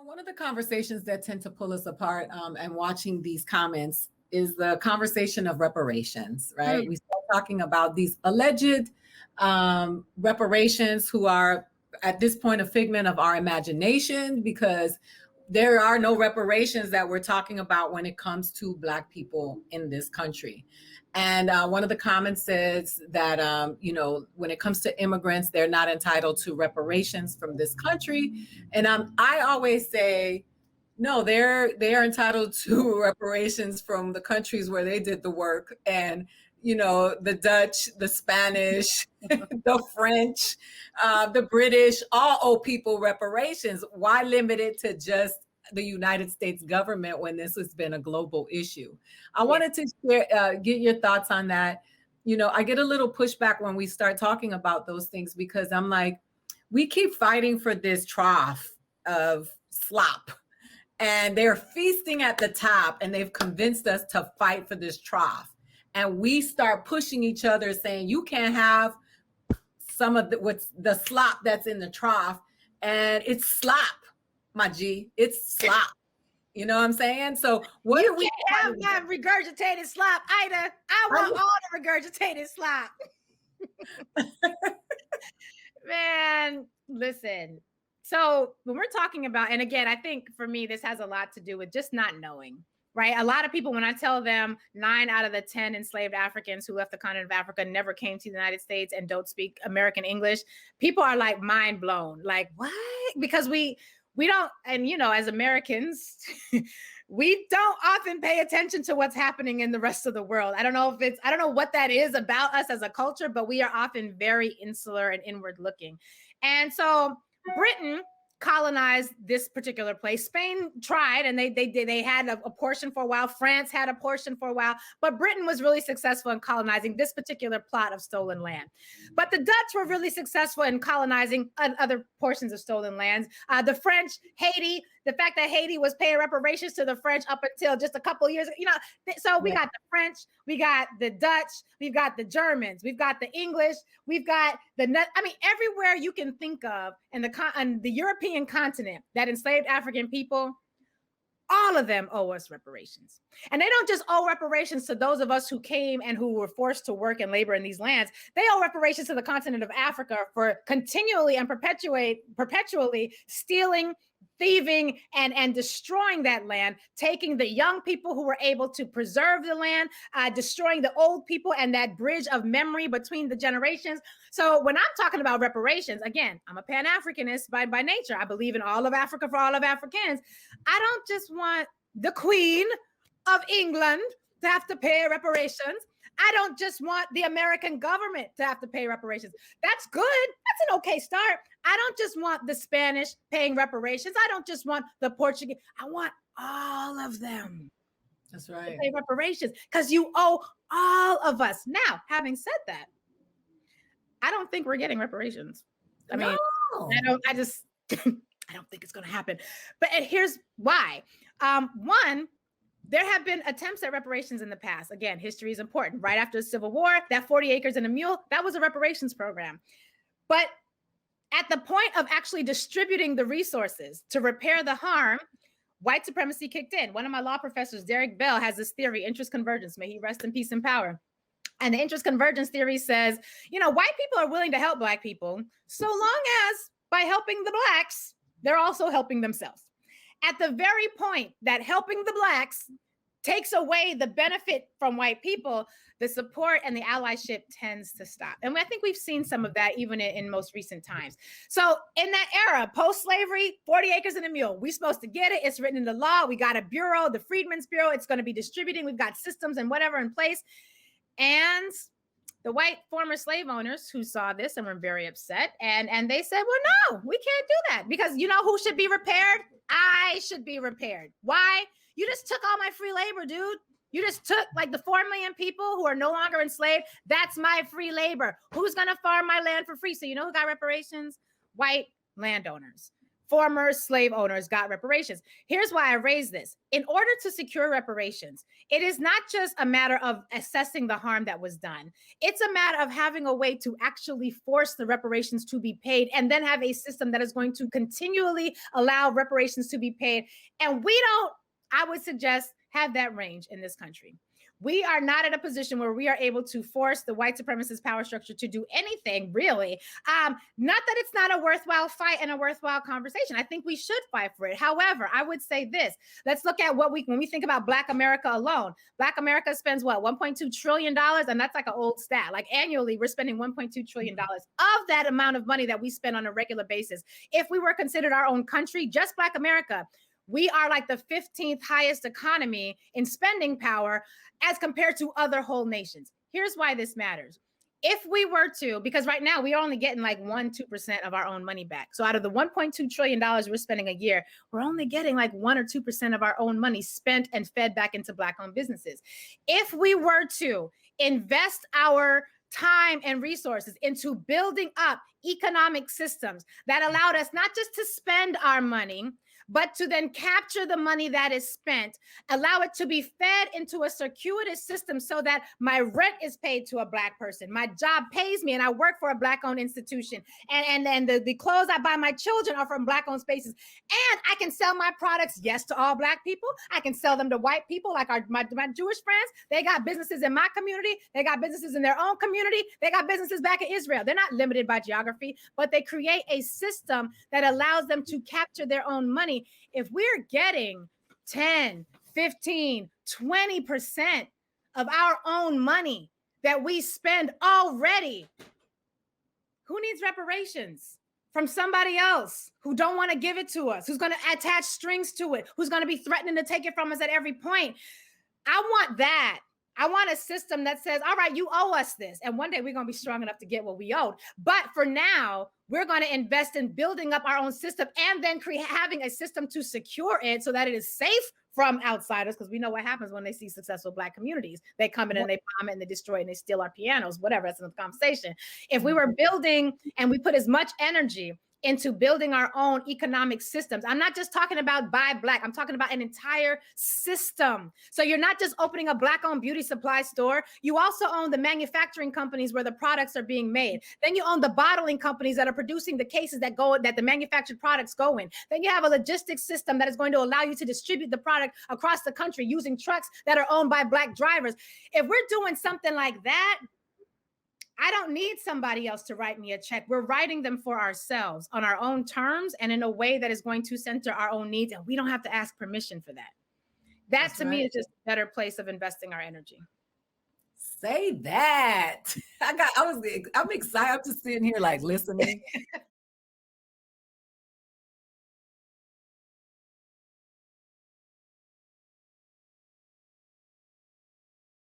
One of the conversations that tend to pull us apart and watching these comments is the conversation of reparations, right? Mm. We start talking about these alleged reparations who are at this point a figment of our imagination because there are no reparations that we're talking about when it comes to Black people in this country. And one of the comments says that, when it comes to immigrants, they're not entitled to reparations from this country. And I always say, no, they are entitled to reparations from the countries where they did the work. And, the Dutch, the Spanish, the French, the British, all owe people reparations. Why limit it to just the United States government when this has been a global issue? I Yeah. wanted to get your thoughts on that. I get a little pushback when we start talking about those things because I'm like, we keep fighting for this trough of slop and they're feasting at the top and they've convinced us to fight for this trough. And we start pushing each other saying, you can't have some of what's the slop that's in the trough. And it's slop, my G. It's slop. You know what I'm saying? So what You are we can't have my regurgitated slop, Ida. I want all the regurgitated slop. Man, listen. So when we're talking about, and again, I think for me, this has a lot to do with just not knowing, right? A lot of people, when I tell them 9 out of the 10 enslaved Africans who left the continent of Africa never came to the United States and don't speak American English, people are like mind blown. Like, what? Because we don't, and as Americans, we don't often pay attention to what's happening in the rest of the world. I don't know what that is about us as a culture, but we are often very insular and inward looking. And so Britain colonized this particular place. Spain tried, and they had a portion for a while. France had a portion for a while, but Britain was really successful in colonizing this particular plot of stolen land. But the Dutch were really successful in colonizing other portions of stolen lands. The French, Haiti, the fact that Haiti was paying reparations to the French up until just a couple of years, so we got the French, we got the Dutch, we've got the Germans, we've got the English, we've got everywhere you can think of in the European continent that enslaved African people, all of them owe us reparations. And they don't just owe reparations to those of us who came and who were forced to work and labor in these lands. They owe reparations to the continent of Africa for continually and perpetually stealing, thieving, and destroying that land, taking the young people who were able to preserve the land, destroying the old people and that bridge of memory between the generations. So when I'm talking about reparations, again, I'm a Pan-Africanist by nature. I believe in all of Africa for all of Africans. I don't just want the Queen of England to have to pay reparations. I don't just want the American government to have to pay reparations. That's good. That's an okay start. I don't just want the Spanish paying reparations. I don't just want the Portuguese. I want all of them. That's right. To pay reparations because you owe all of us. Now, having said that, I don't think we're getting reparations. I mean, I don't think it's going to happen. But here's why. One, there have been attempts at reparations in the past. Again, history is important. Right after the Civil War, that 40 acres and a mule, that was a reparations program. But at the point of actually distributing the resources to repair the harm, white supremacy kicked in. One of my law professors, Derek Bell, has this theory, interest convergence. May he rest in peace and power. And the interest convergence theory says, white people are willing to help Black people so long as by helping the Blacks, they're also helping themselves. At the very point that helping the Blacks takes away the benefit from white people, the support and the allyship tends to stop. And I think we've seen some of that even in most recent times. So in that era, post-slavery, 40 acres and a mule, we're supposed to get it. It's written in the law. We got a bureau, the Freedmen's Bureau. It's going to be distributing. We've got systems and whatever in place. And the white former slave owners who saw this and were very upset, and they said, well, no, we can't do that because who should be repaired? I should be repaired. Why? You just took all my free labor, dude. You just took like the 4 million people who are no longer enslaved. That's my free labor. Who's going to farm my land for free? So who got reparations? White landowners. former slave owners got reparations. Here's why I raise this. In order to secure reparations, it is not just a matter of assessing the harm that was done. It's a matter of having a way to actually force the reparations to be paid, and then have a system that is going to continually allow reparations to be paid. And we don't, I would suggest, have that range in this country. We are not at a position where we are able to force the white supremacist power structure to do anything, really. Not that it's not a worthwhile fight and a worthwhile conversation. I think we should fight for it. However, I would say this. Let's look at when we think about Black America alone. Black America spends what, $1.2 trillion? And that's like an old stat. Like annually, we're spending $1.2 trillion. Of that amount of money that we spend on a regular basis, if we were considered our own country, just Black America, we are like the 15th highest economy in spending power as compared to other whole nations. Here's why this matters. If we were to, because right now we are only getting like 1-2% of our own money back. So out of the $1.2 trillion we're spending a year, we're only getting like 1 or 2% of our own money spent and fed back into Black-owned businesses. If we were to invest our time and resources into building up economic systems that allowed us not just to spend our money, but to then capture the money that is spent, allow it to be fed into a circuitous system so that my rent is paid to a Black person, my job pays me, and I work for a Black-owned institution, and the clothes I buy my children are from Black-owned spaces, and I can sell my products, yes, to all Black people. I can sell them to white people, like my Jewish friends. They got businesses in my community. They got businesses in their own community. They got businesses back in Israel. They're not limited by geography, but they create a system that allows them to capture their own money. If we're getting 10, 15, 20% of our own money that we spend already, who needs reparations from somebody else who don't want to give it to us, who's going to attach strings to it, who's going to be threatening to take it from us at every point? I want that. I want a system that says, all right, you owe us this. And one day we're going to be strong enough to get what we owed. But for now, we're going to invest in building up our own system and then having a system to secure it so that it is safe from outsiders, because we know what happens when they see successful Black communities. They come in and they bomb it and they destroy it and they steal our pianos, whatever. That's another conversation. If we were building and we put as much energy into building our own economic systems. I'm not just talking about buy Black. I'm talking about an entire system. So you're not just opening a Black-owned beauty supply store. You also own the manufacturing companies where the products are being made. Then you own the bottling companies that are producing the cases that the manufactured products go in. Then you have a logistics system that is going to allow you to distribute the product across the country using trucks that are owned by Black drivers. If we're doing something like that, I don't need somebody else to write me a check. We're writing them for ourselves on our own terms and in a way that is going to center our own needs. And we don't have to ask permission for that. That to me is just a better place of investing our energy. Say that. I'm excited. I'm just sitting here like listening.